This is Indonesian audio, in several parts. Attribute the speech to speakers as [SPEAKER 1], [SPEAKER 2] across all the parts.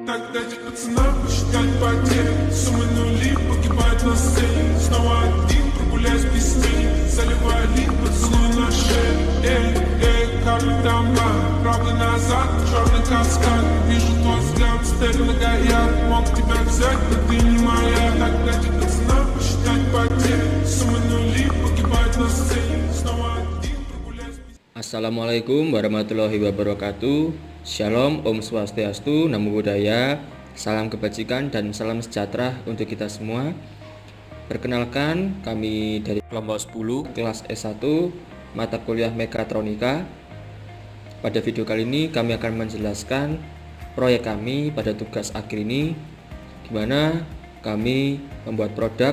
[SPEAKER 1] Тогда эти пацаны посчитать потери. Суммы нули погибают на сцене. Снова один, прогуляюсь без тени. Заливаю лик, поцелуй на шее. Карты дома, правда назад, черный каскад. Вижу твой взгляд, стель на горят. Мог тебя взять, но ты не моя. Тогда эти пацаны посчитать потери. Суммы нули погибают на сцене. Снова один, прогуляюсь без тени.
[SPEAKER 2] Assalamualaikum warahmatullahi wabarakatuh. Shalom, Om Swastiastu, Namo Buddhaya. Salam kebajikan dan salam sejahtera untuk kita semua. Perkenalkan, kami dari kelompok 10 kelas S1 mata kuliah Mekatronika. Pada video kali ini kami akan menjelaskan proyek kami pada tugas akhir ini, di mana kami membuat produk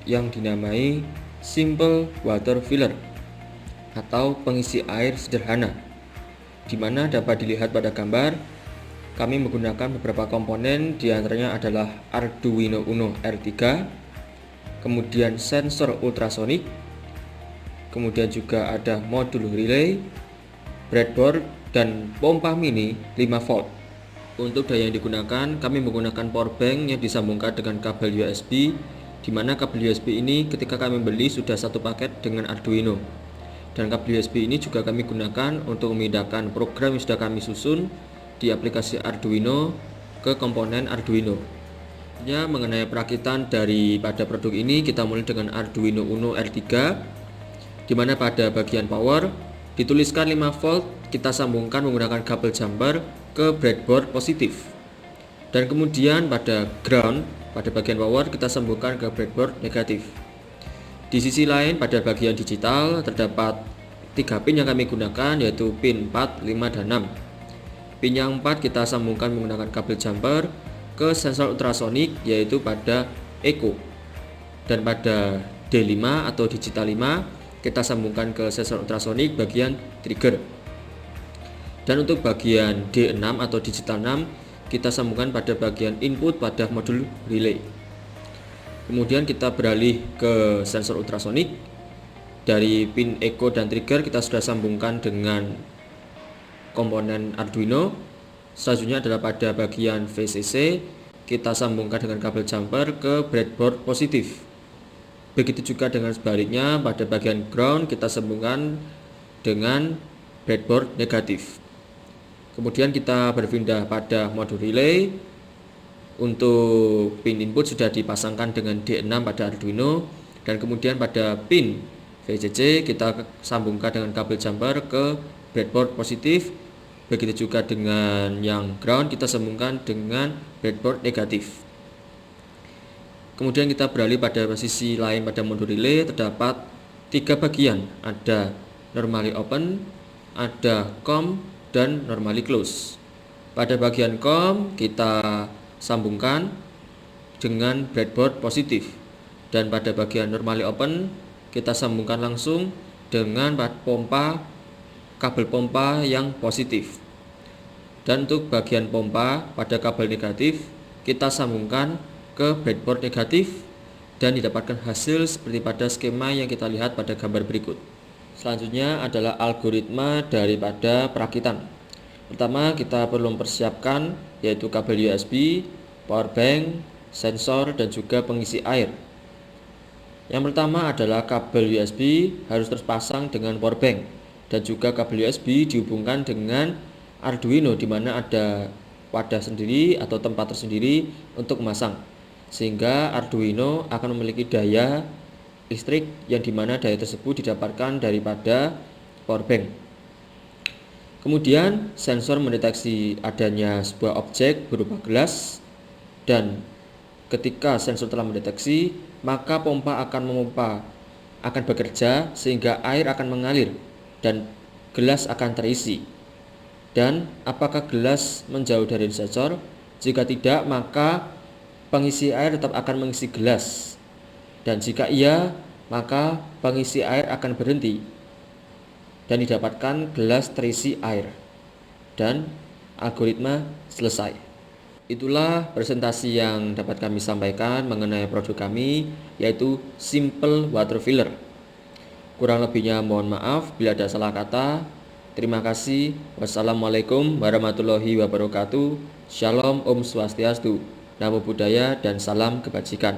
[SPEAKER 2] yang dinamai Simple Water Filler atau pengisi air sederhana, di mana dapat dilihat pada gambar. Kami menggunakan beberapa komponen, diantaranya adalah Arduino Uno R3, kemudian sensor ultrasonik, kemudian juga ada modul relay, breadboard, dan pompa mini 5 volt. Untuk daya yang digunakan, kami menggunakan powerbank yang disambungkan dengan kabel USB, di mana kabel USB ini ketika kami beli sudah satu paket dengan Arduino. Dan kabel USB ini juga kami gunakan untuk memindahkan program yang sudah kami susun di aplikasi Arduino ke komponen Arduino. Ya, mengenai perakitan daripada produk ini, kita mulai dengan Arduino Uno R3, di mana pada bagian power dituliskan 5 volt, kita sambungkan menggunakan kabel jumper ke breadboard positif. Dan kemudian pada ground, pada bagian power kita sambungkan ke breadboard negatif. Di sisi lain, pada bagian digital terdapat 3 pin yang kami gunakan, yaitu pin 4, 5, dan 6. Pin yang 4 kita sambungkan menggunakan kabel jumper ke sensor ultrasonik, yaitu pada Echo. Dan pada D5 atau digital 5 kita sambungkan ke sensor ultrasonik bagian trigger. Dan untuk bagian D6 atau digital 6 kita sambungkan pada bagian input pada modul relay. Kemudian kita beralih ke sensor ultrasonik. Dari pin Echo dan trigger kita sudah sambungkan dengan komponen Arduino. Selanjutnya adalah pada bagian VCC kita sambungkan dengan kabel jumper ke breadboard positif. Begitu juga dengan sebaliknya, pada bagian ground kita sambungkan dengan breadboard negatif. Kemudian kita berpindah pada modul relay. Untuk pin input sudah dipasangkan dengan D6 pada Arduino, dan kemudian pada pin VCC kita sambungkan dengan kabel jumper ke breadboard positif. Begitu juga dengan yang ground kita sambungkan dengan breadboard negatif. Kemudian kita beralih pada sisi lain. Pada modul relay terdapat 3 bagian, ada normally open, ada COM, dan normally close. Pada bagian COM kita sambungkan dengan breadboard positif, dan pada bagian normally open kita sambungkan langsung dengan kabel pompa yang positif. Dan untuk bagian pompa pada kabel negatif kita sambungkan ke breadboard negatif, dan didapatkan hasil seperti pada skema yang kita lihat pada gambar berikut. Selanjutnya adalah algoritma daripada perakitan. Pertama, kita perlu mempersiapkan yaitu kabel USB, power bank, sensor, dan juga pengisi air. Yang pertama adalah kabel USB harus terpasang dengan power bank, dan juga kabel USB dihubungkan dengan Arduino, di mana ada wadah sendiri atau tempat tersendiri untuk memasang, sehingga Arduino akan memiliki daya listrik yang dimana daya tersebut didapatkan daripada power bank. Kemudian sensor mendeteksi adanya sebuah objek berupa gelas, dan ketika sensor telah mendeteksi, maka pompa akan bekerja sehingga air akan mengalir dan gelas akan terisi. Dan apakah gelas menjauh dari sensor? Jika tidak, maka pengisi air tetap akan mengisi gelas, dan jika iya, maka pengisi air akan berhenti dan didapatkan gelas terisi air, dan algoritma selesai. Itulah presentasi yang dapat kami sampaikan mengenai produk kami, yaitu Simple Water Filler. Kurang lebihnya mohon maaf bila ada salah kata. Terima kasih. Wassalamualaikum warahmatullahi wabarakatuh. Shalom, Om Swastiastu. Namo Buddhaya dan salam kebajikan.